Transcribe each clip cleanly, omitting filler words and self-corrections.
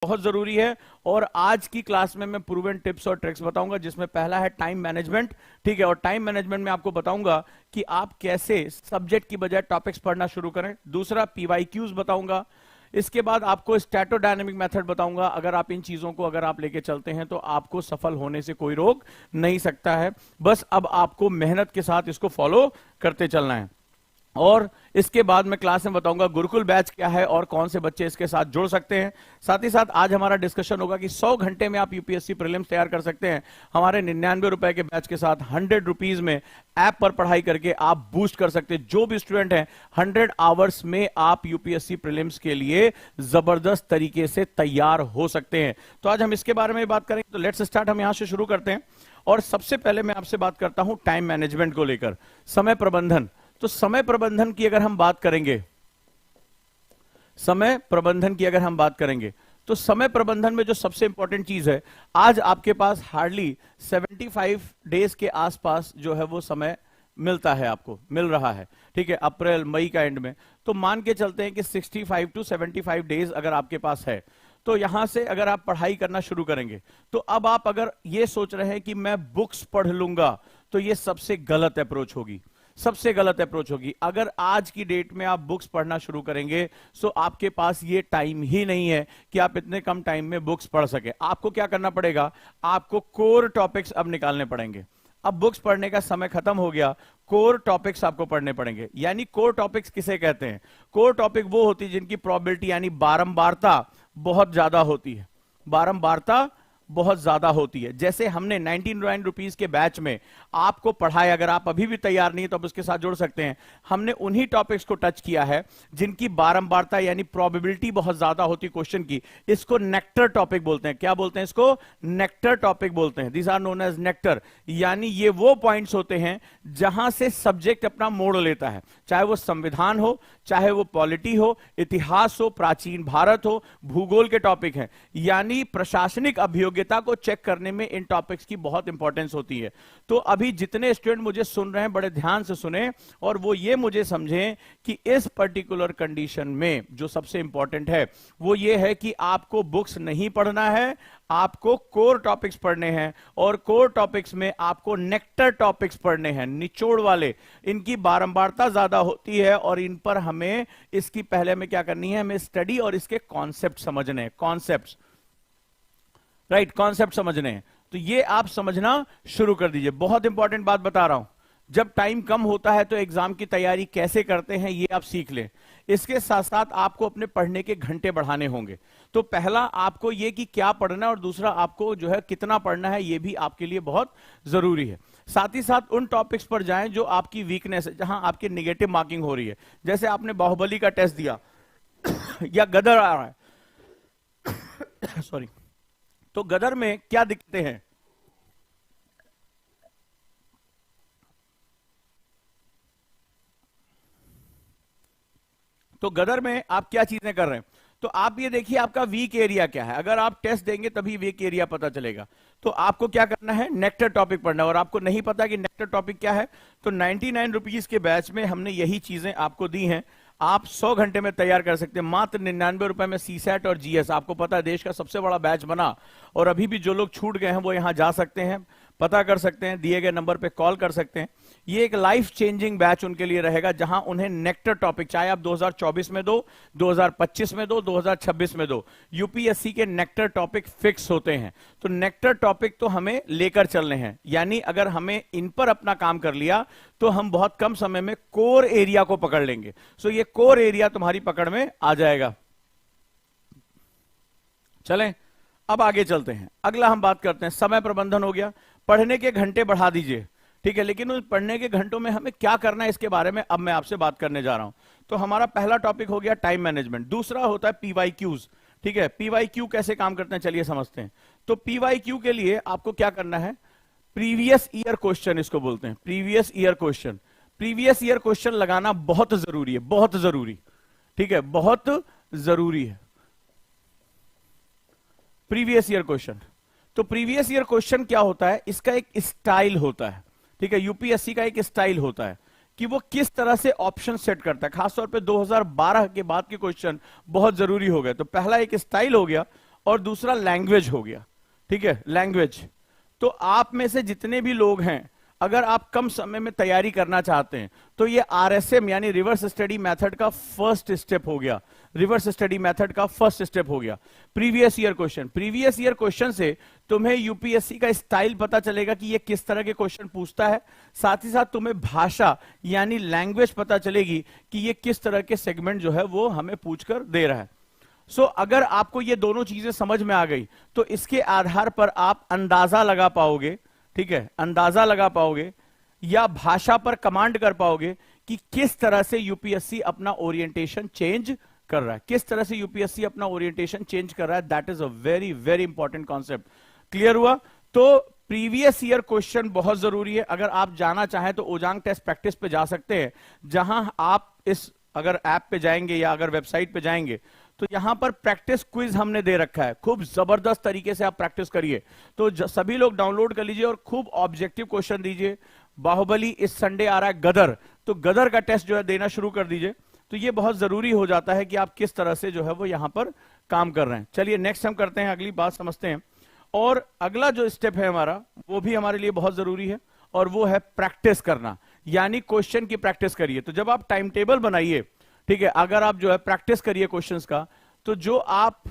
बहुत जरूरी है। और आज की क्लास में मैं प्रूवन टिप्स और ट्रिक्स बताऊंगा, जिसमें पहला है टाइम मैनेजमेंट। ठीक है, और टाइम मैनेजमेंट में आपको बताऊंगा कि आप कैसे सब्जेक्ट की बजाय टॉपिक्स पढ़ना शुरू करें। दूसरा पीवाईक्यूज बताऊंगा। इसके बाद आपको स्टैटोडायनेमिक मेथड बताऊंगा। अगर आप इन चीजों को अगर आप लेके चलते हैं तो आपको सफल होने से कोई रोक नहीं सकता है। बस अब आपको मेहनत के साथ इसको फॉलो करते चलना है। और इसके बाद मैं क्लास में बताऊंगा गुरुकुल बैच क्या है और कौन से बच्चे इसके साथ जुड़ सकते हैं। साथ ही साथ आज हमारा डिस्कशन होगा कि 100 घंटे में आप यूपीएससी प्रीलिम्स तैयार कर सकते हैं हमारे 99 रुपए के बैच के साथ। 100 रुपीज में ऐप पर पढ़ाई करके आप बूस्ट कर सकते हैं। जो भी स्टूडेंट हैं 100 आवर्स में आप यूपीएससी प्रीलिम्स के लिए जबरदस्त तरीके से तैयार हो सकते हैं। तो आज हम इसके बारे में बात करेंगे। तो लेट्स स्टार्ट, हम यहां से शुरू करते हैं। और सबसे पहले मैं आपसे बात करता हूं टाइम मैनेजमेंट को लेकर, समय प्रबंधन। तो समय प्रबंधन की अगर हम बात करेंगे, समय प्रबंधन की अगर हम बात करेंगे तो समय प्रबंधन में जो सबसे इंपॉर्टेंट चीज है, आज आपके पास हार्डली 75 डेज के आसपास जो है वो समय मिलता है, आपको मिल रहा है। ठीक है, अप्रैल मई का एंड में। तो मान के चलते हैं कि 65 टू 75 डेज अगर आपके पास है, तो यहां से अगर आप पढ़ाई करना शुरू करेंगे, तो अब आप अगर ये सोच रहे हैं कि मैं बुक्स पढ़ लूंगा, तो ये सबसे गलत अप्रोच होगी, सबसे गलत अप्रोच होगी। अगर आज की डेट में आप बुक्स पढ़ना शुरू करेंगे तो आपके पास ये टाइम ही नहीं है कि आप इतने कम टाइम में बुक्स पढ़ सके। आपको क्या करना पड़ेगा, आपको कोर टॉपिक्स अब निकालने पड़ेंगे। अब बुक्स पढ़ने का समय खत्म हो गया, कोर टॉपिक्स आपको पढ़ने पड़ेंगे। यानी कोर टॉपिक्स किसे कहते हैं? कोर टॉपिक वो होती है जिनकी प्रोबेबिलिटी यानी बारंबारता बहुत ज्यादा होती है, बारंबारता बहुत ज्यादा होती है। जैसे हमने 99 रुपीज के बैच में आपको पढ़ाया, अगर आप अभी भी तैयार नहीं तो आप उसके साथ जुड़ सकते हैं। हमने उन्हीं टॉपिक्स को टच किया है जिनकी बारंबारता यानी प्रोबेबिलिटी बहुत ज्यादा होती है क्वेश्चन की। इसको नेक्टर टॉपिक बोलते हैं। क्या बोलते हैं इसको? नेक्टर टॉपिक बोलते हैं। This are known as nectar. यानी ये वो पॉइंट्स होते हैं जहां से सब्जेक्ट अपना मोड़ लेता है, चाहे वो संविधान हो, चाहे वो पॉलिटी हो, इतिहास हो, प्राचीन भारत हो, भूगोल के टॉपिक हैं। यानी प्रशासनिक अभियोग्यता को चेक करने में इन टॉपिक्स की बहुत इंपॉर्टेंस होती है। तो अभी जितने स्टूडेंट मुझे सुन रहे हैं बड़े ध्यान से सुने और वो ये मुझे समझें कि इस पर्टिकुलर कंडीशन में जो सबसे इंपॉर्टेंट है वो ये है कि आपको बुक्स नहीं पढ़ना है, आपको कोर टॉपिक्स पढ़ने हैं। और कोर टॉपिक्स में आपको नेक्टर टॉपिक्स पढ़ने हैं, निचोड़ वाले। इनकी बारंबारता ज्यादा होती है और इन पर हमें इसकी पहले में क्या करनी है, हमें स्टडी और इसके कॉन्सेप्ट समझने हैं। कॉन्सेप्ट्स, राइट, कॉन्सेप्ट समझने हैं। तो ये आप समझना शुरू कर दीजिए। बहुत इंपॉर्टेंट बात बता रहा हूं, जब टाइम कम होता है तो एग्जाम की तैयारी कैसे करते हैं ये आप सीख लें। इसके साथ साथ आपको अपने पढ़ने के घंटे बढ़ाने होंगे। तो पहला आपको ये कि क्या पढ़ना है और दूसरा आपको जो है कितना पढ़ना है, ये भी आपके लिए बहुत जरूरी है। साथ ही साथ उन टॉपिक्स पर जाएं जो आपकी वीकनेस है, जहां आपकी नेगेटिव मार्किंग हो रही है। जैसे आपने बाहुबली का टेस्ट दिया या गदर आ रहा है सॉरी, तो गदर में क्या दिक्कतें हैं? तो गदर में आप क्या चीजें कर रहे हैं? तो आप ये देखिए आपका वीक एरिया क्या है। अगर आप टेस्ट देंगे तभी वीक एरिया पता चलेगा। तो आपको क्या करना है, नेक्टर टॉपिक पढ़ना है। और आपको नहीं पता कि नेक्टर टॉपिक क्या है, तो 99 रुपीज के बैच में हमने यही चीजें आपको दी हैं। आप 100 घंटे में तैयार कर सकते हैं मात्र 99 रुपए में। सीसैट और जीएस, आपको पता है देश का सबसे बड़ा बैच बना। और अभी भी जो लोग छूट गए हैं वो यहां जा सकते हैं, पता कर सकते हैं, दिए गए नंबर पे कॉल कर सकते हैं। ये एक लाइफ चेंजिंग बैच उनके लिए रहेगा, जहां उन्हें नेक्टर टॉपिक, चाहे आप 2024 में दो, 2025 में दो, 2026 में दो, यूपीएससी के नेक्टर टॉपिक फिक्स होते हैं। तो नेक्टर टॉपिक तो हमें लेकर चलने हैं। यानी अगर हमें इन पर अपना काम कर लिया तो हम बहुत कम समय में कोर एरिया को पकड़ लेंगे। सो ये कोर एरिया तुम्हारी पकड़ में आ जाएगा। चलें अब आगे चलते हैं। अगला हम बात करते हैं, समय प्रबंधन हो गया, पढ़ने के घंटे बढ़ा दीजिए। ठीक है, लेकिन उस पढ़ने के घंटों में हमें क्या करना है इसके बारे में अब मैं आपसे बात करने जा रहा हूं। तो हमारा पहला टॉपिक हो गया टाइम मैनेजमेंट। दूसरा होता है पीवाईक्यूज। ठीक है, पीवाईक्यू कैसे काम करते हैं चलिए समझते हैं। तो पीवाईक्यू के लिए आपको क्या करना है, प्रीवियस ईयर क्वेश्चन इसको बोलते हैं, previous year question. Previous year question लगाना बहुत जरूरी है, बहुत जरूरी। ठीक है, बहुत जरूरी है प्रीवियस ईयर क्वेश्चन। तो प्रीवियस ईयर क्वेश्चन क्या होता है, इसका एक स्टाइल होता है। ठीक है, यूपीएससी का एक स्टाइल होता है कि वो किस तरह से ऑप्शन सेट करता है। खासतौर पे 2012 के बाद के क्वेश्चन बहुत जरूरी हो गए। तो पहला एक स्टाइल हो गया और दूसरा लैंग्वेज हो गया। ठीक है, लैंग्वेज। तो आप में से जितने भी लोग हैं, अगर आप कम समय में तैयारी करना चाहते हैं तो ये आरएसएम यानी रिवर्स स्टडी मेथड का फर्स्ट स्टेप हो गया। रिवर्स स्टडी मेथड का फर्स्ट स्टेप हो गया। Previous year question, previous year question से तुम्हें यूपीएससी का स्टाइल पता चलेगा कि ये किस तरह के क्वेश्चन पूछता है। साथ ही साथ तुम्हें भाषा यानी लैंग्वेज पता चलेगी कि ये किस तरह के सेगमेंट जो है वो हमें पूछकर दे रहा है। सो अगर आपको ये दोनों चीजें समझ में आ गई तो इसके आधार पर आप अंदाजा लगा पाओगे, ठीक है, अंदाजा लगा पाओगे या भाषा पर कमांड कर पाओगे कि किस तरह से यूपीएससी अपना ओरिएंटेशन चेंज कर रहा है, किस तरह से यूपीएससी अपना ओरिएंटेशन चेंज कर रहा है। That is a very very important concept. Clear हुआ? तो प्रीवियस ईयर क्वेश्चन बहुत जरूरी है। अगर आप जाना चाहें तो ओजांग टेस्ट प्रैक्टिस पे जा सकते हैं, जहां आप इस अगर ऐप पे जाएंगे या अगर वेबसाइट पे जाएंगे तो यहां पर प्रैक्टिस क्विज हमने दे रखा है। खूब जबरदस्त तरीके से आप प्रैक्टिस करिए। तो सभी लोग डाउनलोड कर लीजिए और खूब ऑब्जेक्टिव क्वेश्चन दीजिए। बाहुबली इस संडे आ रहा है गदर, तो गदर का टेस्ट जो है देना शुरू कर दीजिए। तो ये बहुत जरूरी हो जाता है कि आप किस तरह से जो है वो यहां पर काम कर रहे हैं। चलिए नेक्स्ट हम करते हैं, अगली बात समझते हैं। और अगला जो स्टेप है हमारा वो भी हमारे लिए बहुत जरूरी है और वो है प्रैक्टिस करना, यानी क्वेश्चन की प्रैक्टिस करिए। तो जब आप टाइम टेबल बनाइए, ठीक है, अगर आप जो है प्रैक्टिस करिए क्वेश्चंस का, तो जो आप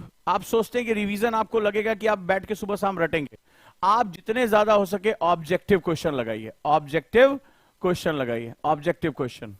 सोचते हैं कि रिवीजन आपको लगेगा कि आप बैठ के सुबह शाम रटेंगे, आप जितने ज्यादा हो सके ऑब्जेक्टिव क्वेश्चन लगाइए, ऑब्जेक्टिव क्वेश्चन लगाइए, ऑब्जेक्टिव क्वेश्चन,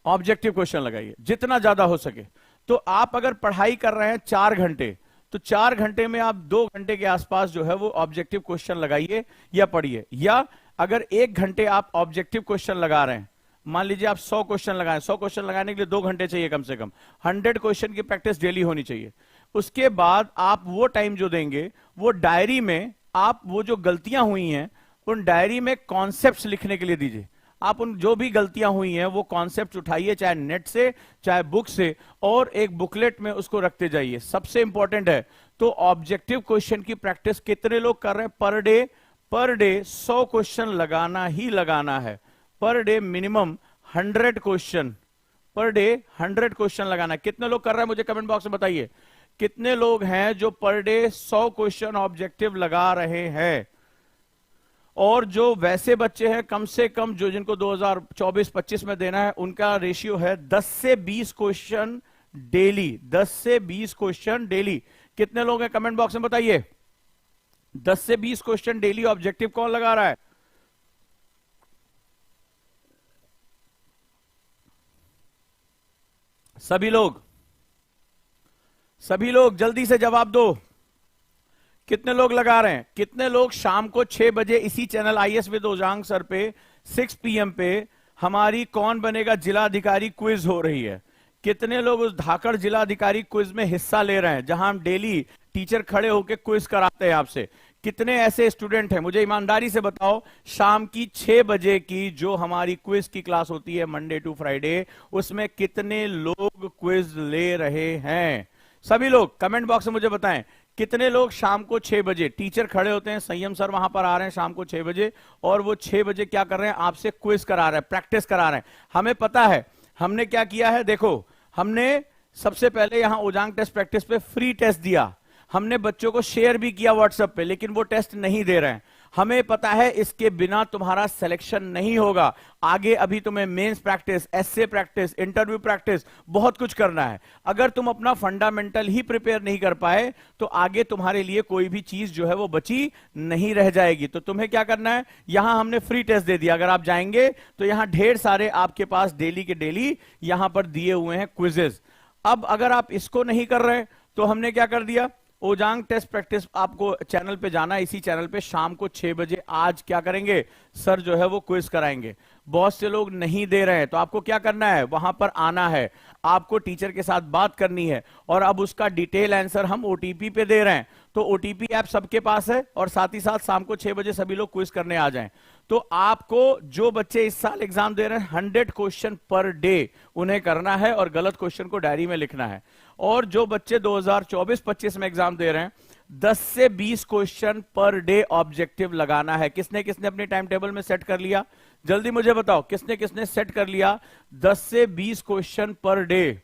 ऑब्जेक्टिव क्वेश्चन लगाइए जितना ज्यादा हो सके। तो आप अगर पढ़ाई कर रहे हैं 4 घंटे, तो 4 घंटे में आप 2 घंटे के आसपास जो है वो ऑब्जेक्टिव क्वेश्चन लगाइए या पढ़िए। या अगर 1 घंटे आप ऑब्जेक्टिव क्वेश्चन लगा रहे हैं, मान लीजिए आप 100 क्वेश्चन लगाएं, 100 क्वेश्चन लगाने के लिए 2 घंटे चाहिए कम से कम, 100 क्वेश्चन की प्रैक्टिस डेली होनी चाहिए। उसके बाद आप वो टाइम जो देंगे वो डायरी में आप वो जो गलतियां हुई हैं उन डायरी में कॉन्सेप्ट्स लिखने के लिए दीजिए। आप उन जो भी गलतियां हुई हैं वो कॉन्सेप्ट उठाइए, चाहे नेट से चाहे बुक से, और एक बुकलेट में उसको रखते जाइए। सबसे इंपॉर्टेंट है। तो ऑब्जेक्टिव क्वेश्चन की प्रैक्टिस कितने लोग कर रहे हैं? पर डे 100 क्वेश्चन लगाना ही लगाना है। Per day minimum 100 question, per day 100 question लगाना। कितने लोग कर रहे हैं मुझे कमेंट बॉक्स में बताइए। कितने लोग हैं जो पर डे 100 क्वेश्चन ऑब्जेक्टिव लगा रहे हैं? और जो वैसे बच्चे हैं कम से कम जो जिनको 2024-25 में देना है, उनका रेशियो है 10 से 20 क्वेश्चन डेली, 10 से 20 क्वेश्चन डेली। कितने लोग हैं कमेंट बॉक्स में बताइए। 10 से 20 क्वेश्चन डेली ऑब्जेक्टिव कौन लगा रहा है? सभी लोग, सभी लोग जल्दी से जवाब दो। कितने लोग लगा रहे हैं? कितने लोग शाम को 6 बजे इसी चैनल आईएएस विद ओजांग सर पे 6 PM पे हमारी कौन बनेगा जिलाधिकारी क्विज हो रही है? कितने लोग उस धाकड़ जिलाधिकारी क्विज में हिस्सा ले रहे हैं जहां हम डेली टीचर खड़े होकर क्विज कराते हैं आपसे? कितने ऐसे स्टूडेंट हैं मुझे ईमानदारी से बताओ, शाम की 6 बजे की जो हमारी क्विज की क्लास होती है मंडे टू फ्राइडे, उसमें कितने लोग क्विज ले रहे हैं? सभी लोग कमेंट बॉक्स में मुझे बताएं। कितने लोग शाम को 6 बजे टीचर खड़े होते हैं, संयम सर वहां पर आ रहे हैं शाम को 6 बजे, और वो 6 बजे क्या कर रहे हैं? आपसे क्विज करा रहे हैं, प्रैक्टिस करा रहे हैं। हमें पता है हमने क्या किया है। देखो, हमने सबसे पहले यहां ओजांग टेस्ट प्रैक्टिस पे फ्री टेस्ट दिया, हमने बच्चों को शेयर भी किया व्हाट्सएप पे, लेकिन वो टेस्ट नहीं दे रहे हैं। हमें पता है इसके बिना तुम्हारा सिलेक्शन नहीं होगा। आगे अभी तुम्हें mains practice, essay practice, interview practice, बहुत कुछ करना है। अगर तुम अपना फंडामेंटल ही प्रिपेयर नहीं कर पाए तो आगे तुम्हारे लिए कोई भी चीज जो है वो बची नहीं रह जाएगी। तो तुम्हें क्या करना है, यहां हमने फ्री टेस्ट दे दिया। अगर आप जाएंगे तो यहां ढेर सारे आपके पास डेली के डेली यहां पर दिए हुए हैं क्विजेस। अब अगर आप इसको नहीं कर रहे तो हमने क्या कर दिया, ओजांग टेस्ट प्रैक्टिस आपको चैनल पे जाना है, इसी चैनल पे शाम को 6 बजे आज क्या करेंगे, सर जो है वो क्विज कराएंगे। बहुत से लोग नहीं दे रहे हैं तो आपको क्या करना है, वहां पर आना है, आपको टीचर के साथ बात करनी है, और अब उसका डिटेल आंसर हम ओटीपी पे दे रहे हैं। तो ओटीपी ऐप सबके पास है, और साथ ही साथ शाम को 6 बजे सभी लोग क्विज करने आ जाएं। तो आपको जो बच्चे इस साल एग्जाम दे रहे हैं 100 क्वेश्चन पर डे उन्हें करना है और गलत क्वेश्चन को डायरी में लिखना है। और जो बच्चे 2024-25 में एग्जाम दे रहे हैं 10 से 20 क्वेश्चन पर डे ऑब्जेक्टिव लगाना है। किसने किसने अपनी टाइम टेबल में सेट कर लिया, जल्दी मुझे बताओ, किसने किसने सेट कर लिया 10 से 20 क्वेश्चन पर डे?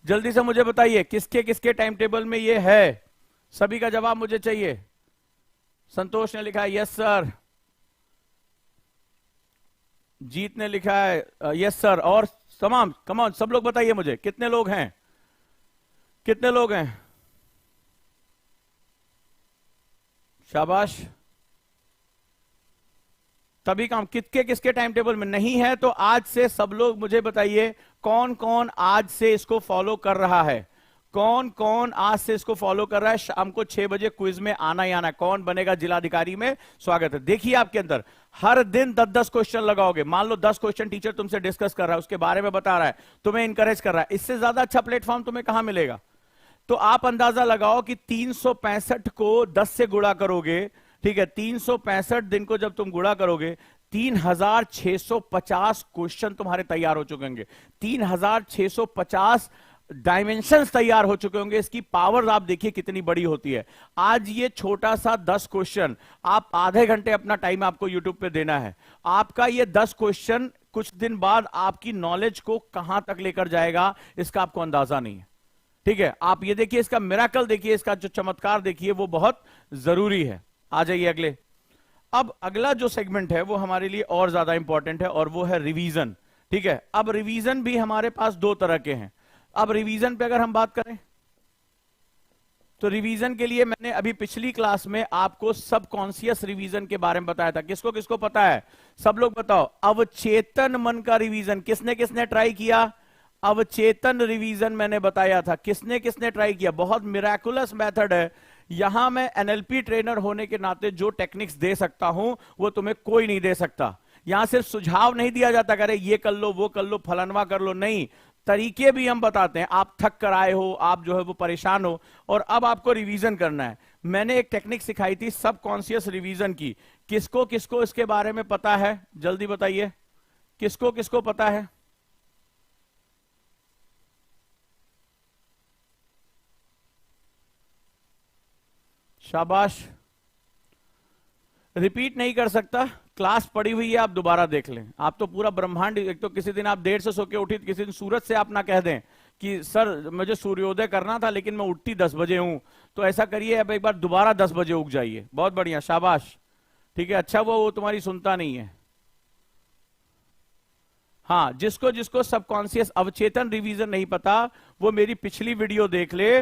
जल्दी से मुझे बताइए किसके किसके टाइम टेबल में ये है, सभी का जवाब मुझे चाहिए। संतोष ने लिखा है यस सर, जीत ने लिखा है यस सर, और तमाम कमाल सब लोग बताइए मुझे कितने लोग हैं, कितने लोग हैं, शाबाश। तभी काम किसके किसके टाइम टेबल में नहीं है, तो आज से सब लोग मुझे बताइए कौन कौन आज से इसको फॉलो कर रहा है, कौन कौन आज से इसको फॉलो कर रहा है। शाम को 6 बजे क्विज में आना ही आना है। कौन बनेगा जिलाधिकारी में, स्वागत है। देखिए आपके अंदर हर दिन 10-10 क्वेश्चन लगाओगे, मान लो 10 क्वेश्चन टीचर तुमसे डिस्कस कर रहा है, उसके बारे में बता रहा है, तुम्हें इंकरेज कर रहा है, इससे ज्यादा अच्छा प्लेटफॉर्म तुम्हें कहां मिलेगा। तो आप अंदाजा लगाओ कि 365 को 10 से गुणा करोगे, ठीक है, 365 दिन को जब तुम गुणा करोगे 3650 क्वेश्चन तुम्हारे तैयार हो चुके होंगे, 3650 डायमेंशंस तैयार हो चुके होंगे। इसकी पावर आप देखिए कितनी बड़ी होती है। आज ये छोटा सा 10 क्वेश्चन, आप आधे घंटे अपना टाइम आपको यूट्यूब पे देना है। आपका ये 10 क्वेश्चन कुछ दिन बाद आपकी नॉलेज को कहां तक लेकर जाएगा इसका आपको अंदाजा नहीं है, ठीक है। आप ये देखिए, इसका मिराकल देखिए, इसका जो चमत्कार देखिए, वो बहुत जरूरी है। आ जाइए अगले। अब अगला जो सेगमेंट है वो हमारे लिए और ज्यादा इंपॉर्टेंट है, और वो है रिवीजन, ठीक है। अब रिवीजन भी हमारे पास 2 तरह के हैं। अब रिवीजन पे अगर हम बात करें तो रिवीजन के लिए मैंने अभी पिछली क्लास में आपको सबकॉन्शियस रिवीजन के बारे में बताया था। किसको किसको पता है, सब लोग बताओ। अवचेतन मन का रिवीजन किसने किसने ट्राई किया, अवचेतन रिवीजन मैंने बताया था, किसने किसने ट्राई किया। बहुत मिराकुलस मेथड है। यहां मैं एनएलपी ट्रेनर होने के नाते जो टेक्निक्स दे सकता हूं वो तुम्हें कोई नहीं दे सकता। यहां सिर्फ सुझाव नहीं दिया जाता, करे ये कर लो, वो कर लो, फलानवा कर लो, नहीं, तरीके भी हम बताते हैं। आप थक कर आए हो, आप जो है वो परेशान हो, और अब आपको रिवीजन करना है। मैंने एक टेक्निक सिखाई थी सबकॉन्शियस रिवीजन की। किसको किसको इसके बारे में पता है, जल्दी बताइए, किसको किसको पता है। शाबाश। रिपीट नहीं कर सकता, क्लास पड़ी हुई है, आप दोबारा देख लें। आप तो पूरा ब्रह्मांड, एक तो किसी दिन आप देर से सो के उठी, किसी दिन सूरज से आप ना कह दें कि सर मुझे सूर्योदय करना था लेकिन मैं उठती 10 बजे हूं, तो ऐसा करिए अब एक बार दोबारा 10 बजे उग जाइए। बहुत बढ़िया, शाबाश, ठीक है। अच्छा वो तुम्हारी सुनता नहीं है। हाँ, जिसको जिसको सबकॉन्शियस अवचेतन रिवीजन नहीं पता वो मेरी पिछली वीडियो देख ले,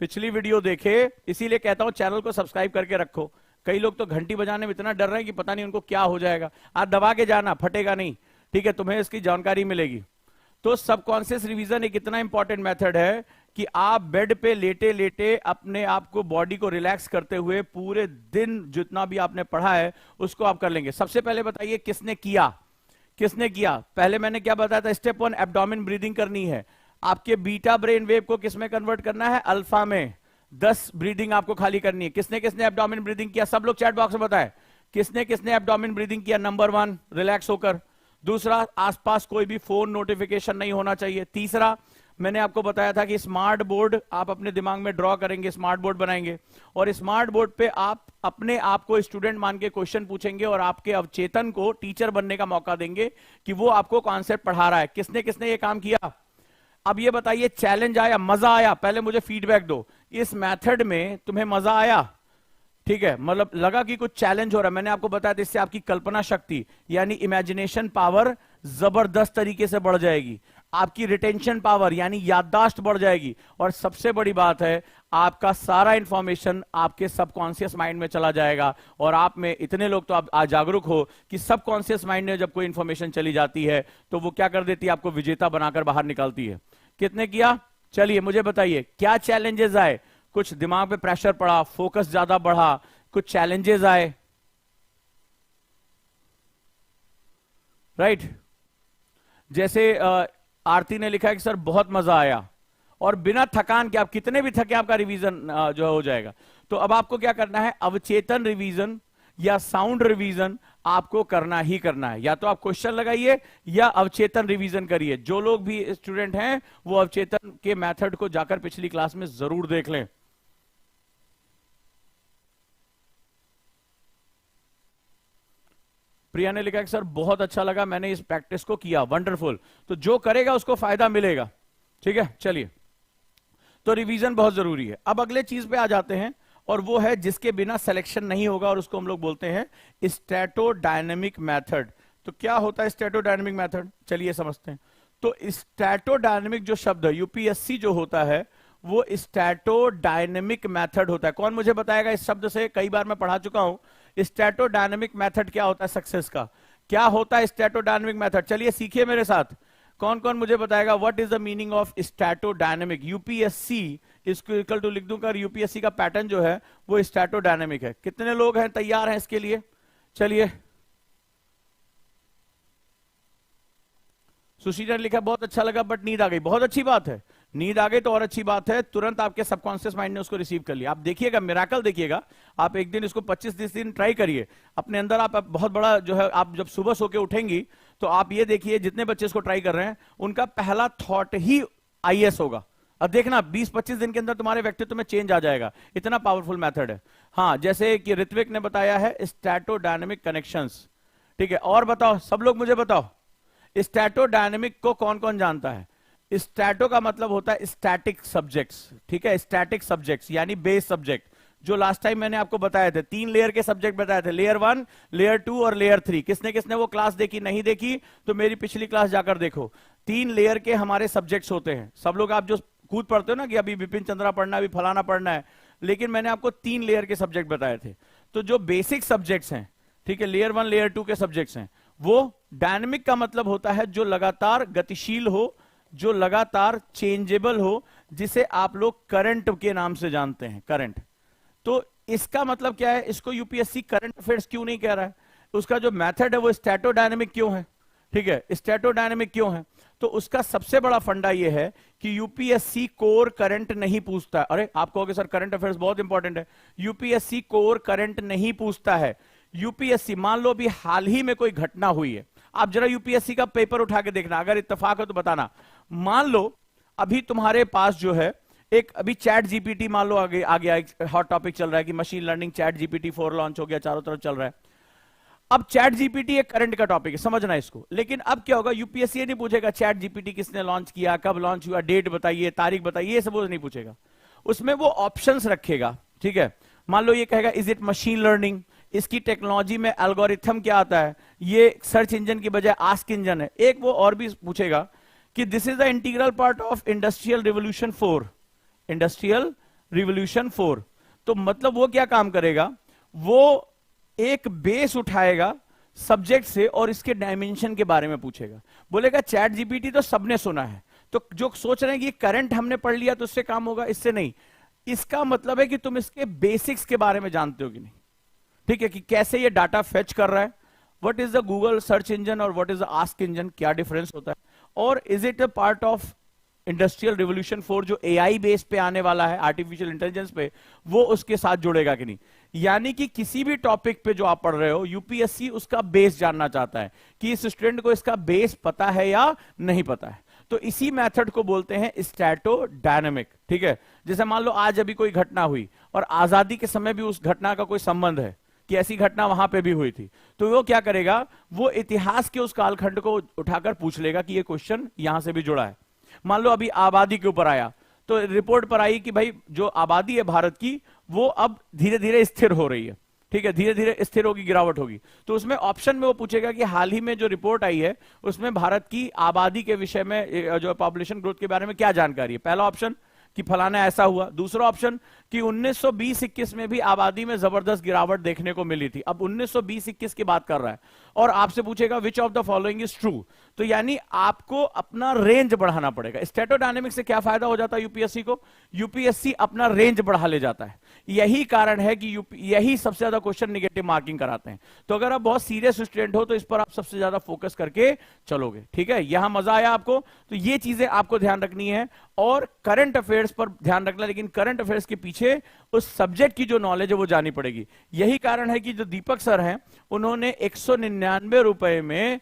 पिछली वीडियो देखे। इसीलिए कहता हूं चैनल को सब्सक्राइब करके रखो। कई लोग तो घंटी बजाने में इतना डर रहे हैं कि पता नहीं उनको क्या हो जाएगा। आप दबा के जाना, फटेगा नहीं, ठीक है, तुम्हें इसकी जानकारी मिलेगी। तो सबकॉन्शियस रिवीजन एक इतना इंपॉर्टेंट मेथड है कि आप बेड पे लेटे लेटे अपने आप को, बॉडी को रिलैक्स करते हुए पूरे दिन जितना भी आपने पढ़ा है उसको आप कर लेंगे। सबसे पहले बताइए किसने किया, किसने किया। पहले मैंने क्या बताया था, स्टेप 1 एब्डोमेन ब्रीदिंग करनी है। आपके बीटा ब्रेन वेव को किसमें कन्वर्ट करना है, अल्फा में। 10 ब्रीदिंग आपको खाली करनी है। किसने किसने एब्डोमेन ब्रीदिंग किया, सब लोग चैट बॉक्स में बताएं किसने किसने एब्डोमेन ब्रीदिंग किया। नंबर 1 रिलैक्स होकर। दूसरा, आसपास कोई भी फोन नोटिफिकेशन नहीं होना चाहिए। तीसरा, मैंने आपको बताया था कि स्मार्ट बोर्ड आप अपने दिमाग में ड्रॉ करेंगे, स्मार्ट बोर्ड बनाएंगे, और स्मार्ट बोर्ड पे आप अपने आप को स्टूडेंट मान के क्वेश्चन पूछेंगे और आपके अवचेतन को टीचर बनने का मौका देंगे कि वो आपको कॉन्सेप्ट पढ़ा रहा है। किसने किसने ये काम किया। अब ये बताइए चैलेंज आया, मजा आया, पहले मुझे फीडबैक दो। इस मेथड में तुम्हें मजा आया, ठीक है, मतलब लगा कि कुछ चैलेंज हो रहा है। मैंने आपको बताया था इससे आपकी कल्पना शक्ति यानी इमेजिनेशन पावर जबरदस्त तरीके से बढ़ जाएगी, आपकी रिटेंशन पावर यानी याददाश्त बढ़ जाएगी, और सबसे बड़ी बात है आपका सारा इंफॉर्मेशन आपके सबकॉन्शियस माइंड में चला जाएगा। और आप में इतने लोग तो आप आज जागरूक हो कि सबकॉन्शियस माइंड में जब कोई इंफॉर्मेशन चली जाती है तो वो क्या कर देती है, आपको विजेता बनाकर बाहर निकालती है। कितने किया, चलिए मुझे बताइए क्या चैलेंजेस आए। कुछ दिमाग पे प्रेशर पड़ा, फोकस ज्यादा बढ़ा, कुछ चैलेंजेस आए, राइट। जैसे आरती ने लिखा है कि सर बहुत मजा आया, और बिना थकान के, आप कितने भी थके आपका रिवीजन जो हो जाएगा। तो अब आपको क्या करना है, अवचेतन रिवीजन या साउंड रिवीजन आपको करना ही करना है। या तो आप क्वेश्चन लगाइए या अवचेतन रिवीजन करिए। जो लोग भी स्टूडेंट हैं वो अवचेतन के मेथड को जाकर पिछली क्लास में जरूर देख लें। प्रिया ने लिखा कि सर बहुत अच्छा लगा, मैंने इस प्रैक्टिस को किया, वंडरफुल। तो जो करेगा उसको फायदा मिलेगा, ठीक है, चलिए, तो रिवीजन बहुत जरूरी है। अब अगले चीज पे आ जाते हैं, और वो है जिसके बिना सिलेक्शन नहीं होगा, और उसको हम लोग बोलते हैं स्टैटोडायनेमिक मेथड। तो क्या होता है स्टैटोडायनेमिक मेथड, चलिए समझते हैं। तो स्टैटोडायनेमिक जो शब्द है, यूपीएससी जो होता है वो स्टैटोडायनेमिक मेथड होता है। कौन मुझे बताएगा इस शब्द से, कई बार मैं पढ़ा चुका हूं। स्टैटोडायनेमिक मेथड क्या होता है सक्सेस का, क्या होता है स्टैटोडायनेमिक मेथड, चलिए सीखिए मेरे साथ। कौन कौन मुझे बताएगा what is the meaning of statodynamic. UPSC इसको इक्वल टू लिख दूंगा, यूपीएससी का पैटर्न जो है वो स्टैटोडायनेमिक है। कितने लोग हैं तैयार हैं इसके लिए, चलिए। सुशील ने लिखा बहुत अच्छा लगा बट नींद आ गई, बहुत अच्छी बात है, नींद आ गई तो और अच्छी बात है, तुरंत आपके सबकॉन्शियस माइंड ने उसको रिसीव कर लिया। आप देखिएगा मिराकल, देखिएगा आप एक दिन इसको 25-30 दिन ट्राई करिए अपने अंदर। आप बहुत बड़ा जो है, आप जब सुबह सो के उठेंगी तो आप ये देखिए जितने बच्चे इसको ट्राई कर रहे हैं उनका पहला थॉट ही आईएएस होगा। अब देखना 20-25 दिन के अंदर तुम्हारे व्यक्तित्व में चेंज आ जाएगा, इतना पावरफुल मेथड है। हाँ, जैसे कि ऋत्विक ने बताया है स्टैटोडायनेमिक कनेक्शंस, ठीक है। और बताओ सब लोग मुझे बताओ स्टैटोडायनेमिक को कौन कौन जानता है। स्टैटो का मतलब होता है स्टैटिक सब्जेक्ट्स, ठीक है, स्टैटिक सब्जेक्ट्स यानी बेस सब्जेक्ट। जो लास्ट टाइम मैंने आपको बताए थे 3 लेयर के सब्जेक्ट बताए थे, लेयर 1, लेयर 2 और लेयर 3। किसने किसने वो क्लास देखी, नहीं देखी तो मेरी पिछली क्लास जाकर देखो। 3 लेयर के हमारे सब्जेक्ट्स होते हैं। सब लोग आप जो कूद पढ़ते हो ना कि अभी विपिन चंद्रा पढ़ना है, अभी फलाना पढ़ना है, लेकिन मैंने आपको 3 लेयर के सब्जेक्ट बताए थे। तो जो बेसिक सब्जेक्ट्स हैं, ठीक है, लेयर 1 लेयर 2 के सब्जेक्ट्स हैं, वो डायनेमिक का मतलब होता है जो लगातार गतिशील हो, जो लगातार चेंजेबल हो, जिसे आप लोग करंट के नाम से जानते हैं, करंट। तो इसका मतलब क्या है, इसको यूपीएससी करंट अफेयर्स क्यों नहीं कह रहा है, उसका जो मेथड है वो स्टैटोडायनेमिक क्यों है, ठीक है, स्टैटोडायनेमिक क्यों है। तो उसका सबसे बड़ा फंडा ये है कि यूपीएससी कोर करंट नहीं पूछता है। अरे आप कहोगे सर करंट अफेयर्स बहुत इंपॉर्टेंट है, यूपीएससी कोर करंट नहीं पूछता है। यूपीएससी, मान लो अभी हाल ही में कोई घटना हुई है, आप जरा यूपीएससी का पेपर उठा के देखना, अगर इत्तेफाक हो तो बताना। मान लो अभी तुम्हारे पास जो है एक अभी चैट जीपीटी मान लो आगे आ गया, एक हॉट टॉपिक चल रहा है कि machine learning chat GPT 4 launch हो गया, चारों तरफ चल रहा है। अब चैट जीपीटी एक करंट का टॉपिक है, समझना इसको। लेकिन अब क्या होगा, यूपीएससी ये नहीं पूछेगा चैट जीपीटी किसने लॉन्च किया, कब लॉन्च हुआ, डेट बताइए, तारीख बताइए, ये सब वो नहीं पूछेगा। उसमें वो ऑप्शंस रखेगा, ठीक है। मान लो ये कहेगा इज इट मशीन लर्निंग, इसकी टेक्नोलॉजी में एल्गोरिथम क्या आता है, ये सर्च इंजन की बजाय आस्क इंजन है। एक वो और भी पूछेगा कि this is the integral part of industrial revolution 4, industrial revolution 4। तो मतलब वो क्या काम करेगा, वो एक बेस उठाएगा सब्जेक्ट से और इसके डायमेंशन के बारे में पूछेगा। बोलेगा चैट जीपीटी तो सबने सुना है, तो जो सोच रहे हैं कि करंट हमने पढ़ लिया तो इससे काम होगा, इससे नहीं। इसका मतलब है कि तुम इसके बेसिक्स के बारे में जानते हो कि नहीं, ठीक है, कि कैसे ये डाटा फेच कर रहा है, what is the Google search engine और what is the ask engine, क्या डिफरेंस होता है, और is it a part of industrial revolution 4 जो एआई बेस पे आने वाला है, आर्टिफिशियल इंटेलिजेंस पे, वो उसके साथ जुड़ेगा कि नहीं। यानी कि किसी भी टॉपिक पे जो आप पढ़ रहे हो, यूपीएससी उसका बेस जानना चाहता है कि इस स्टूडेंट को इसका बेस पता है या नहीं पता है। तो इसी मेथड को बोलते हैं स्टैटोडायनेमिक, ठीक है। जैसे मान लो आज अभी कोई घटना हुई और आजादी के समय भी उस घटना का कोई संबंध है कि ऐसी घटना वहां पे भी हुई थी, तो वो क्या करेगा, वो इतिहास के उस कालखंड को उठाकर पूछ लेगा कि ये क्वेश्चन यहां से भी जुड़ा है। मान लो अभी आबादी के ऊपर आया तो रिपोर्ट पर आई कि भाई जो आबादी है भारत की वो अब धीरे धीरे स्थिर हो रही है, ठीक है, धीरे धीरे स्थिर होगी, गिरावट होगी। तो उसमें ऑप्शन में वो पूछेगा कि हाल ही में जो रिपोर्ट आई है उसमें भारत की आबादी के विषय में, जो पॉपुलेशन ग्रोथ के बारे में क्या जानकारी है। पहला ऑप्शन कि फलाना ऐसा हुआ, दूसरा ऑप्शन कि 1920-21 में भी आबादी में जबरदस्त गिरावट देखने को मिली थी। अब 1920-21 की बात कर रहा है और आपसे पूछेगा which of the following is true. तो यानी आपको अपना रेंज बढ़ाना पड़ेगा। स्टैटोडायनेमिक से क्या फायदा हो जाता है यूपीएससी को, यूपीएससी अपना रेंज बढ़ा ले जाता है। यही कारण है कि यही सबसे ज्यादा क्वेश्चन निगेटिव मार्किंग कराते हैं। तो अगर आप बहुत सीरियस स्टूडेंट हो तो इस पर आप सबसे ज्यादा फोकस करके चलोगे, ठीक है। यहां मजा आया आपको, तो ये चीजें आपको ध्यान रखनी है और करंट अफेयर्स पर ध्यान रखना, लेकिन करंट अफेयर्स के पीछे उस सब्जेक्ट की जो नॉलेज है वो जानी पड़ेगी। यही कारण है कि जो दीपक सर हैं उन्होंने 199 रुपए में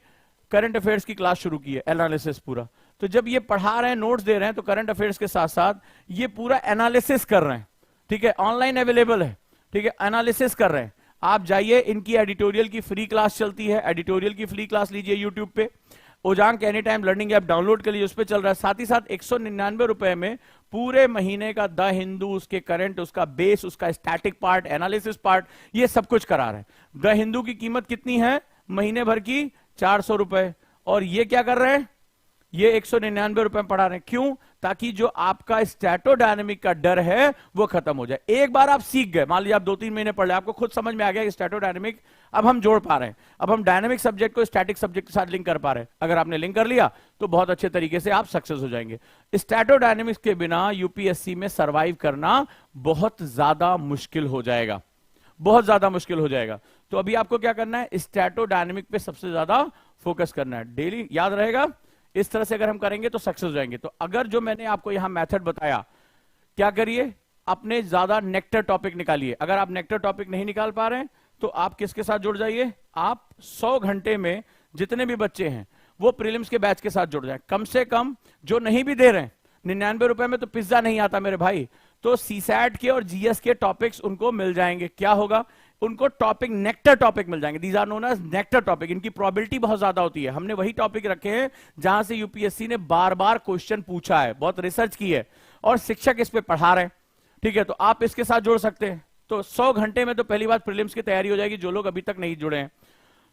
करंट अफेयर्स की क्लास शुरू की है, एनालिसिस पूरा। तो जब ये पढ़ा रहे हैं, नोट्स दे रहे हैं, तो करंट अफेयर्स के साथ साथ ये पूरा एनालिसिस कर रहे हैं, ठीक है, ऑनलाइन अवेलेबल है, ठीक है, एनालिसिस कर रहे हैं। आप जाइए, इनकी एडिटोरियल की फ्री क्लास चलती है, एडिटोरियल की फ्री क्लास लीजिए यूट्यूब पे। Ojaang any time learning app download के लिए उस पर चल रहा है। साथ ही साथ 199 रुपए में पूरे महीने का द हिंदू, उसके करंट, उसका बेस, उसका स्टैटिक पार्ट, एनालिसिस पार्ट, ये सब कुछ करा रहे हैं। द हिंदू की कीमत कितनी है महीने भर की? 400 रुपए। और ये क्या कर रहे हैं? ये 199 रुपए में पढ़ा रहे हैं। क्यों? ताकि जो आपका स्टैटोडायनेमिक का डर है वो खत्म हो जाए। एक बार आप सीख गए, मान लीजिए आप 2-3 महीने पढ़ ले, आपको खुद समझ में आ गया कि स्टैटोडायनेमिक अब हम जोड़ पा रहे हैं, अब हम डायनेमिक सब्जेक्ट को स्टैटिक सब्जेक्ट के साथ लिंक कर पा रहे हैं। अगर आपने लिंक कर लिया तो बहुत अच्छे तरीके से आप सक्सेस हो जाएंगे। स्टैटोडायनेमिक्स के बिना यूपीएससी में सर्वाइव करना बहुत ज्यादा मुश्किल हो जाएगा, बहुत ज्यादा मुश्किल हो जाएगा। तो अभी आपको क्या करना है? स्टैटोडायनेमिक पे सबसे ज्यादा फोकस करना है। डेली याद रहेगा, इस तरह से अगर हम करेंगे तो सक्सेस हो जाएंगे। तो अगर जो मैंने आपको यहां मेथड बताया, क्या करिए? अपने ज्यादा नेक्टर टॉपिक निकालिए। अगर आप नेक्टर टॉपिक नहीं निकाल पा रहे हैं तो आप किसके साथ जुड़ जाइए? आप 100 घंटे में जितने भी बच्चे हैं वो प्रीलिम्स के बैच के साथ जुड़ जाए। कम से कम जो नहीं भी दे रहे हैं, 99 रुपए में तो पिज्जा नहीं आता मेरे भाई, तो सीसैट के और जीएस के टॉपिक्स उनको मिल जाएंगे। क्या होगा? उनको टॉपिक, नेक्टर टॉपिक मिल जाएंगे। These are known as nectar topic. इनकी प्रोबेबिलिटी बहुत ज्यादा होती है। हमने वही टॉपिक रखे हैं जहां से यूपीएससी ने बार बार क्वेश्चन पूछा है, बहुत रिसर्च की है और शिक्षक इस पे पढ़ा रहे हैं। ठीक है, तो आप इसके साथ जुड़ सकते हैं। तो 100 घंटे में तो पहली बात प्रीलिम्स की तैयारी हो जाएगी, जो लोग अभी तक नहीं जुड़े हैं।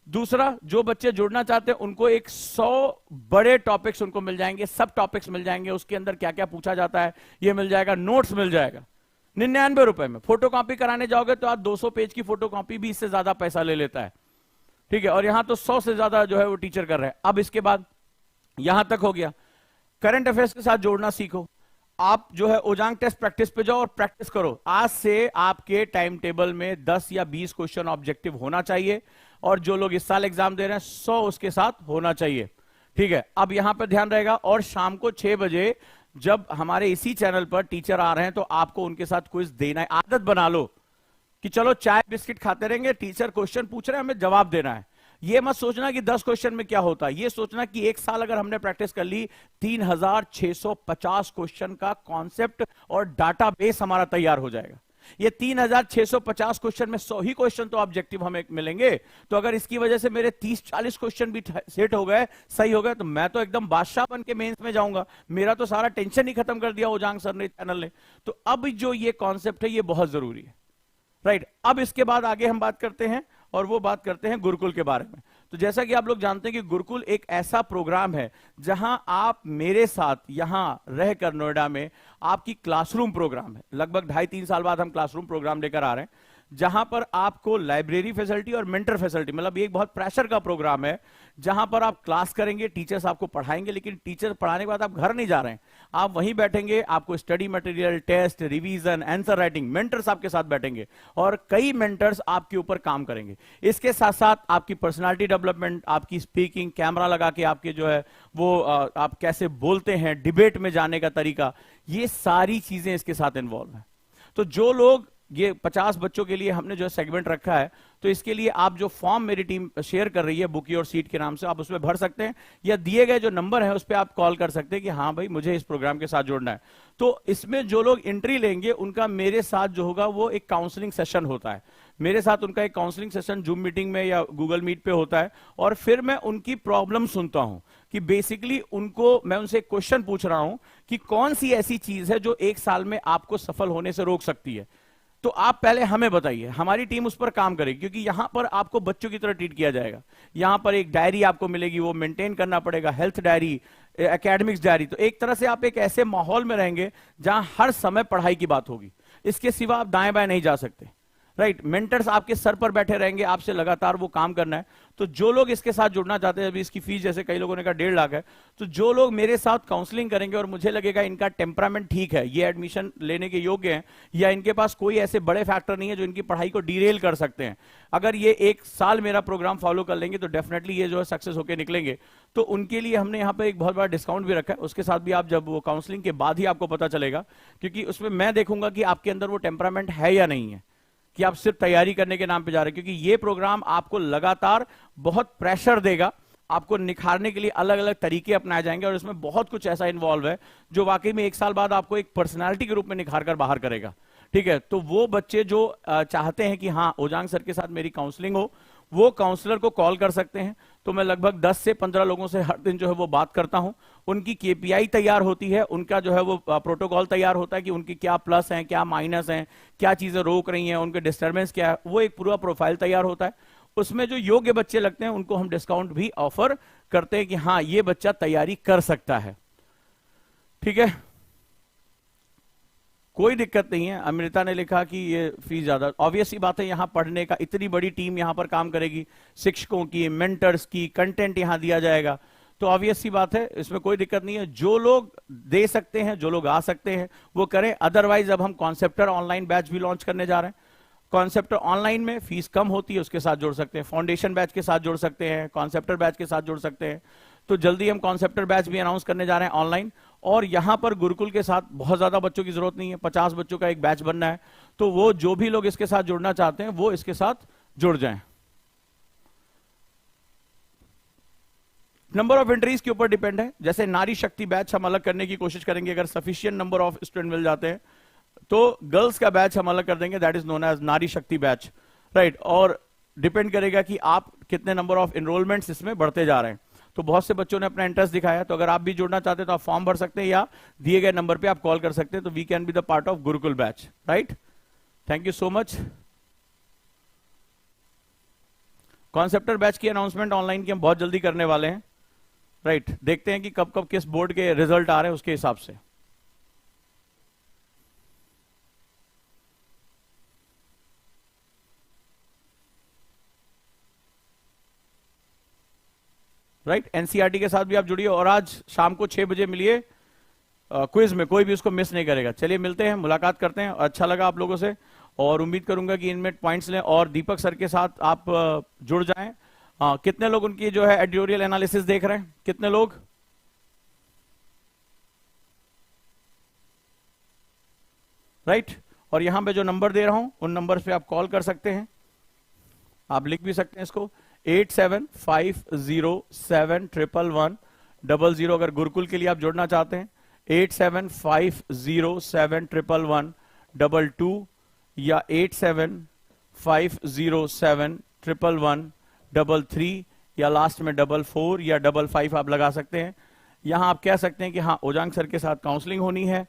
दूसरा, जो बच्चे जुड़ना चाहते हैं उनको एक 100 बड़े टॉपिक्स उनको मिल जाएंगे, सब टॉपिक्स मिल जाएंगे। उसके अंदर क्या क्या पूछा जाता है ये मिल जाएगा, नोट्स मिल जाएगा 99 रुपए में। फोटो कॉपी कराने जाओगे तो आज 200 पेज की फोटो कॉपी भी इससे ज्यादा पैसा ले लेता है। ठीक है, और यहां तो 100 से ज्यादा जो है वो टीचर कर रहे हैं। अब इसके बाद यहां तक हो गया। करंट अफेयर्स के साथ जोड़ना सीखो। आप जो है ओजांग टेस्ट प्रैक्टिस पे जाओ और प्रैक्टिस करो। आज से आपके टाइम टेबल में 10 या 20 क्वेश्चन ऑब्जेक्टिव होना चाहिए, और जो लोग इस साल एग्जाम दे रहे हैं 100 उसके साथ होना चाहिए। ठीक है, अब यहां पर ध्यान रहेगा। और शाम को 6 बजे जब हमारे इसी चैनल पर टीचर आ रहे हैं तो आपको उनके साथ क्विज देना है। आदत बना लो कि चलो चाय बिस्किट खाते रहेंगे, टीचर क्वेश्चन पूछ रहे हैं, हमें जवाब देना है। ये मत सोचना कि 10 क्वेश्चन में क्या होता है, ये सोचना कि एक साल अगर हमने प्रैक्टिस कर ली 3650 क्वेश्चन का कॉन्सेप्ट और डाटाबेस हमारा तैयार हो जाएगा। ये 3650 क्वेश्चन में 100 ही क्वेश्चन तो ऑब्जेक्टिव हमें मिलेंगे। तो अगर इसकी वजह से मेरे 30-40 क्वेश्चन भी सेट हो गए, सही हो गए, तो मैं तो एकदम बादशाह बन के मेंस में जाऊंगा। मेरा तो सारा टेंशन ही खत्म कर दिया ओजांग सर ने, चैनल ने। तो अब जो ये कॉन्सेप्ट है ये बहुत जरूरी है, राइट। अब इसके बाद आगे हम बात करते हैं, और वो बात करते हैं गुरुकुल के बारे में। तो जैसा कि आप लोग जानते हैं कि गुरुकुल एक ऐसा प्रोग्राम है जहां आप मेरे साथ यहां रहकर नोएडा में आपकी क्लासरूम प्रोग्राम है। लगभग 2.5-3 साल बाद हम क्लासरूम प्रोग्राम लेकर आ रहे हैं, जहां पर आपको लाइब्रेरी फैसिलिटी और मेंटर फैसिलिटी, मतलब ये एक बहुत प्रेशर का प्रोग्राम है जहां पर आप क्लास करेंगे, टीचर्स आपको पढ़ाएंगे, लेकिन टीचर पढ़ाने के बाद आप घर नहीं जा रहे हैं, आप वहीं बैठेंगे। आपको study material, test, revision, answer writing, mentors आपके साथ बैठेंगे और कई मेंटर्स आपके ऊपर काम करेंगे। इसके साथ साथ आपकी पर्सनालिटी डेवलपमेंट, आपकी स्पीकिंग, कैमरा लगा के आपके जो है वो आप कैसे बोलते हैं, डिबेट में जाने का तरीका, ये सारी चीजें इसके साथ इन्वॉल्व है। तो जो लोग, ये 50 बच्चों के लिए हमने जो सेगमेंट रखा है, तो इसके लिए आप जो फॉर्म मेरी टीम शेयर कर रही है बुक योर सीट के नाम से, आप उसमें भर सकते हैं, या दिए गए जो नंबर है उस पर आप कॉल कर सकते हैं कि हाँ भाई मुझे इस प्रोग्राम के साथ जोड़ना है। तो इसमें जो लोग एंट्री लेंगे उनका मेरे साथ जो होगा वो एक काउंसलिंग सेशन होता है। मेरे साथ उनका एक काउंसलिंग सेशन जूम मीटिंग में या गूगल मीट पे होता है, और फिर मैं उनकी प्रॉब्लम सुनता हूं कि बेसिकली उनको, मैं उनसे एक क्वेश्चन पूछ रहा हूं कि कौन सी ऐसी चीज है जो एक साल में आपको सफल होने से रोक सकती है। तो आप पहले हमें बताइए, हमारी टीम उस पर काम करेगी, क्योंकि यहां पर आपको बच्चों की तरह ट्रीट किया जाएगा। यहां पर एक डायरी आपको मिलेगी, वो मेंटेन करना पड़ेगा, हेल्थ डायरी, एकेडमिक्स डायरी। तो एक तरह से आप एक ऐसे माहौल में रहेंगे जहां हर समय पढ़ाई की बात होगी, इसके सिवा आप दाएं बाएं नहीं जा सकते, राइट। मेंटर्स आपके सर पर बैठे रहेंगे, आपसे लगातार वो काम करना है। तो जो लोग इसके साथ जुड़ना चाहते हैं, अभी इसकी फीस जैसे कई लोगों ने कहा 1.5 लाख है, तो जो लोग मेरे साथ काउंसलिंग करेंगे और मुझे लगेगा इनका टेम्परामेंट ठीक है, ये एडमिशन लेने के योग्य हैं, या इनके पास कोई ऐसे बड़े फैक्टर नहीं है जो इनकी पढ़ाई को डीरेल कर सकते हैं, अगर ये 1 साल मेरा प्रोग्राम फॉलो कर लेंगे तो डेफिनेटली ये जो है सक्सेस होकर निकलेंगे। तो उनके लिए हमने यहाँ पे एक बहुत बड़ा डिस्काउंट भी रखा है। उसके साथ भी आप जब वो काउंसलिंग के बाद ही आपको पता चलेगा, क्योंकि उसमें मैं देखूंगा कि आपके अंदर वो टेम्परामेंट है या नहीं है, कि आप सिर्फ तैयारी करने के नाम पे जा रहे हैं। क्योंकि ये प्रोग्राम आपको लगातार बहुत प्रेशर देगा, आपको निखारने के लिए अलग अलग तरीके अपनाए जाएंगे, और इसमें बहुत कुछ ऐसा इन्वॉल्व है जो वाकई में 1 साल बाद आपको एक पर्सनालिटी के रूप में निखार कर बाहर करेगा। ठीक है, तो वो बच्चे जो चाहते हैं कि हाँ ओजांग सर के साथ मेरी काउंसलिंग हो, वो काउंसलर को कॉल कर सकते हैं। तो मैं लगभग 10 से 15 लोगों से हर दिन जो है वो बात करता हूं। उनकी केपीआई तैयार होती है, उनका जो है वो प्रोटोकॉल तैयार होता है कि उनकी क्या प्लस हैं, क्या माइनस हैं, क्या चीजें रोक रही हैं, उनके डिस्टर्बेंस क्या है, वो एक पूरा प्रोफाइल तैयार होता है। उसमें जो योग्य बच्चे लगते हैं उनको हम डिस्काउंट भी ऑफर करते हैं कि हाँ ये बच्चा तैयारी कर सकता है। ठीक है, कोई दिक्कत नहीं है। अमृता ने लिखा कि ये फीस ज्यादा, ऑब्वियस ही बात है, यहां पढ़ने का इतनी बड़ी टीम यहां पर काम करेगी, शिक्षकों की, मेंटर्स की, कंटेंट यहां दिया जाएगा, तो ऑब्वियस सी बात है, इसमें कोई दिक्कत नहीं है। जो लोग दे सकते हैं, जो लोग आ सकते हैं वो करें। अदरवाइज अब हम कॉन्सेप्टर ऑनलाइन बैच भी लॉन्च करने जा रहे हैं। कॉन्सेप्टर ऑनलाइन में फीस कम होती है, उसके साथ जोड़ सकते हैं, फाउंडेशन बैच के साथ जोड़ सकते हैं, कॉन्सेप्टर बैच के साथ जोड़ सकते हैं। तो जल्दी हम कॉन्सेप्टर बैच भी अनाउंस करने जा रहे हैं ऑनलाइन। और यहां पर गुरुकुल के साथ बहुत ज्यादा बच्चों की जरूरत नहीं है, 50 बच्चों का एक बैच बनना है। तो वो जो भी लोग इसके साथ जुड़ना चाहते हैं वो इसके साथ जुड़ जाएं। नंबर ऑफ एंट्रीज के ऊपर डिपेंड है। जैसे नारी शक्ति बैच हम अलग करने की कोशिश करेंगे, अगर सफिशिएंट नंबर ऑफ स्टूडेंट मिल जाते हैं तो गर्ल्स का बैच हम अलग कर देंगे, दैट इज नोन एज नारी शक्ति बैच, राइट। और डिपेंड करेगा कि आप कितने नंबर ऑफ एनरोलमेंट्स इसमें बढ़ते जा रहे हैं। तो बहुत से बच्चों ने अपना इंटरेस्ट दिखाया, तो अगर आप भी जुड़ना चाहते हैं तो आप फॉर्म भर सकते हैं या दिए गए नंबर पे आप कॉल कर सकते हैं। तो we can be the part of Gurukul batch, right. Thank you so much. Conceptor batch की अनाउंसमेंट ऑनलाइन की हम बहुत जल्दी करने वाले हैं, राइट। देखते हैं कि कब कब किस बोर्ड के रिजल्ट आ रहे हैं उसके हिसाब से। राइट, एनसीईआरटी के साथ भी आप जुड़िए और आज शाम को 6 बजे मिलिए क्विज में, कोई भी उसको मिस नहीं करेगा। चलिए मिलते हैं, मुलाकात करते हैं। अच्छा लगा आप लोगों से और उम्मीद करूंगा कि इनमें पॉइंट्स लें और दीपक सर के साथ आप जुड़ जाएं। कितने लोग उनकी जो है एडिटोरियल एनालिसिस देख रहे हैं, कितने लोग? राइट, और यहां पे जो नंबर दे रहा हूं उन नंबर पे आप कॉल कर सकते हैं, आप लिख भी सकते हैं इसको 8750711100। अगर गुरुकुल के लिए आप जुड़ना चाहते हैं 8750711122 या 8750711133 या लास्ट में 44 या 55 आप लगा सकते हैं। यहां आप कह सकते हैं कि हाँ ओजांग सर के साथ काउंसलिंग होनी है,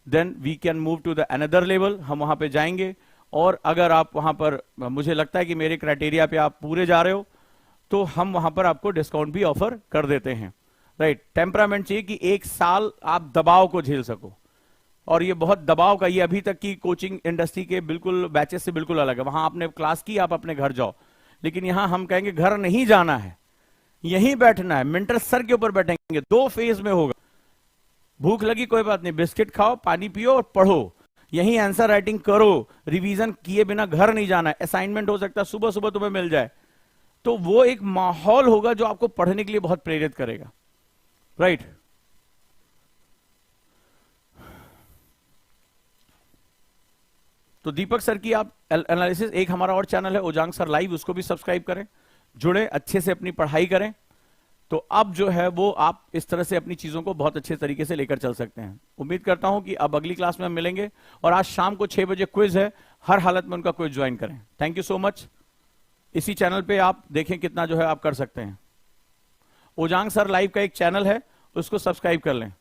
then we can move to the another level, हम वहां पे जाएंगे। और अगर आप वहां पर, मुझे लगता है कि मेरे क्राइटेरिया पे आप पूरे जा रहे हो, तो हम वहां पर आपको डिस्काउंट भी ऑफर कर देते हैं, राइट। टेम्परामेंट चाहिए कि 1 साल आप दबाव को झेल सको, और ये बहुत दबाव का, ये अभी तक की कोचिंग इंडस्ट्री के बिल्कुल बैचेस से बिल्कुल अलग है। वहां आपने क्लास की, आप अपने घर जाओ, लेकिन यहां हम कहेंगे घर नहीं जाना है, यहीं बैठना है, मेंटर सर के ऊपर बैठेंगे, 2 फेज में होगा। भूख लगी कोई बात नहीं, बिस्किट खाओ, पानी पियो और पढ़ो, यहीं आंसर राइटिंग करो, रिवीजन किए बिना घर नहीं जाना है। असाइनमेंट हो सकता है सुबह सुबह तुम्हें मिल जाए, तो वो एक माहौल होगा जो आपको पढ़ने के लिए बहुत प्रेरित करेगा, राइट। तो दीपक सर की आप एनालिसिस, एक हमारा और चैनल है ओजांग सर लाइव, उसको भी सब्सक्राइब करें, जुड़े, अच्छे से अपनी पढ़ाई करें। तो अब जो है वो आप इस तरह से अपनी चीजों को बहुत अच्छे तरीके से लेकर चल सकते हैं। उम्मीद करता हूं कि अब अगली क्लास में हम मिलेंगे, और आज शाम को 6 बजे क्विज है, हर हालत में उनका क्विज ज्वाइन करें। Thank you so much. इसी चैनल पे आप देखें कितना जो है आप कर सकते हैं। ओजांग सर लाइव का एक चैनल है, उसको सब्सक्राइब कर लें।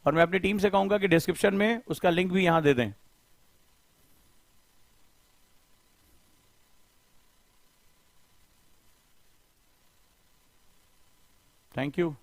और मैं अपनी टीम से कहूंगा कि डिस्क्रिप्शन में उसका लिंक भी यहां दे दें। Thank you.